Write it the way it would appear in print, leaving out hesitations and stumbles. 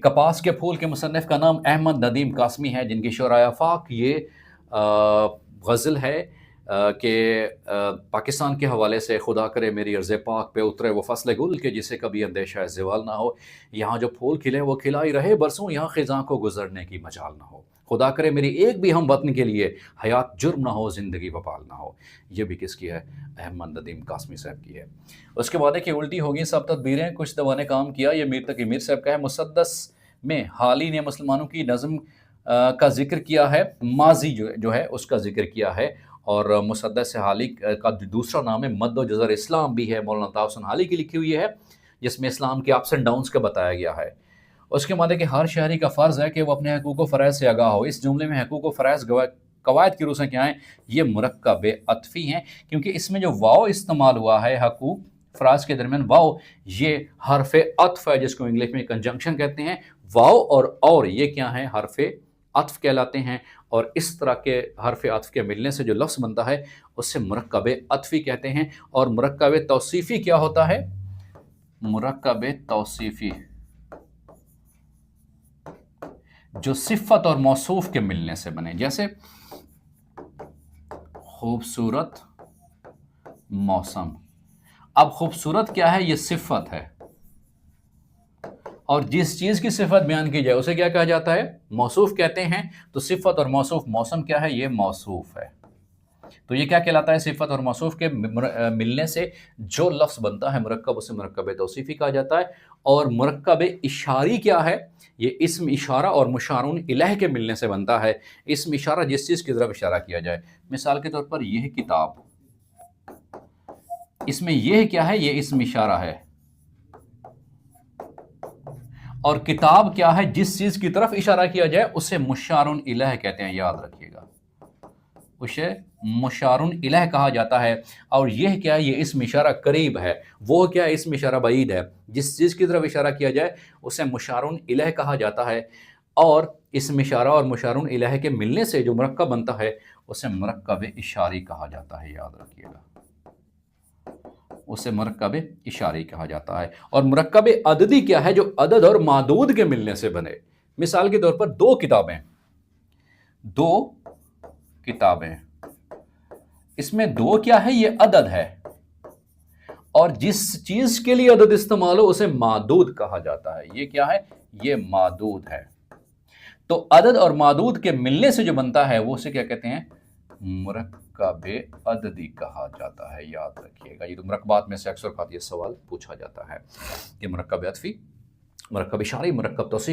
कपास के फूल के मुसन्निफ़ का नाम अहमद नदीम कासमी है, जिनकी शुराए आफ़ाक़ ये गज़ल है कि पाकिस्तान के हवाले से, खुदा करे मेरी अर्ज़ पाक पे उतरे वो फ़स्ल गुल के जिसे कभी अंदेशा ज़वाल ना हो। यहाँ जो फूल खिले वो खिला ही रहे बरसों, यहाँ ख़िज़ां को गुज़रने की मजाल ना हो। खुदा करे मेरी एक भी हम वतन के लिए हयात जुर्म ना हो, ज़िंदगी वबाल ना हो। ये भी किसकी है? अहमद नदीम कासमी साहब की है। उसके बाद देखिए उल्टी होगी सब तदबीरें, कुछ दवा ने काम किया। ये मीर तकी मीर साहब का है। मुसद्दस में हाली ने मुसलमानों की नज़म का जिक्र किया है, माजी जो है उसका जिक्र किया है। और मुसद्दस हाली का दूसरा नाम है मद्दो जज़र इस्लाम भी है, मौलाना ताहसन हाली की लिखी हुई है, जिसमें इस्लाम के अप्स एंड डाउन्स का बताया गया है। उसके बाद है कि हर शहरी का फ़र्ज़ है कि वो अपने हकूक़ व फ़राइज़ से आगाह हो। इस जुमले में हकूक़ व फ़राइज़ कवायद की रूह से क्या हैं? ये मुरक्कब अत्फ़ी हैं, क्योंकि इसमें जो वाव इस्तेमाल हुआ है हकूक़ फ़राइज़ के दरमियान, वाव ये हर्फ़ अत्फ़ है, जिसको इंग्लिश में कंजंक्शन कहते हैं। वाव और ये क्या है? हर्फ़ अत्फ़ कहलाते हैं। और इस तरह के हर्फ़ अत्फ़ के मिलने से जो लफ्ज़ बनता है उससे मुरक्कब अत्फ़ी कहते हैं। और मुरक्कब तौसीफ़ी क्या होता है? मुरक्कब तौसीफ़ी जो सिफ़त और मौसूफ़ के मिलने से बने, जैसे खूबसूरत मौसम। अब खूबसूरत क्या है? ये सिफ़त है, और जिस चीज़ की सिफ़त बयान की जाए उसे क्या कहा जाता है? मौसूफ़ कहते हैं। तो सिफ़त और मौसूफ़, मौसम क्या है? ये मौसूफ़ है। तो ये क्या कहलाता है? सिफ़त और मौसूफ़ के मिलने से जो लफ्ज़ बनता है मुरक्कब, उसे मुरक्कब तौसीफ़ी कहा जाता है। और मुरक्कब इशारी क्या है? ये इस्म इशारा और मुशारुन इलैह के मिलने से बनता है। इस्म इशारा जिस चीज़ की तरफ इशारा किया जाए। मिसाल के तौर पर यह किताब, इसमें यह क्या है? ये इस्म इशारा है। और किताब क्या है? जिस चीज़ की तरफ इशारा किया जाए उसे मुशारुन इलैह कहते हैं, याद रखिएगा, उसे मुशारुन इलैह कहा जाता है। और यह क्या है? ये इस्म इशारा करीब है। वो क्या है? इस्म इशारा बईद है। जिस चीज़ की तरफ इशारा किया जाए उसे मुशारुन इलैह कहा जाता है। और इस्म इशारा और मुशारुन इलैह के मिलने से जो मुरक्कब बनता है उसे मुरक्कब इशारी कहा जाता है, याद रखिएगा, उसे मुरक्कब इशारी कहा जाता है। और मुरक्कब अददी क्या है? जो अदद और मादूद के मिलने से बने। मिसाल के तौर पर दो किताबें, इसमें दो क्या है? ये अदद है। और जिस चीज के लिए अदद इस्तेमाल हो उसे मादूद कहा जाता है। ये क्या है? ये मादूद है। तो अदद और मादूद के मिलने से जो बनता है वो उसे क्या कहते हैं? मुरक्कब अददी कहा जाता है, याद रखिएगा। ये तो मुरक्कबात में से अक्सर ये सवाल पूछा जाता है कि मुरक्कब अत्फ़ी, मुरक्कब इशारी, मुरक्कब तौसीफ़ी।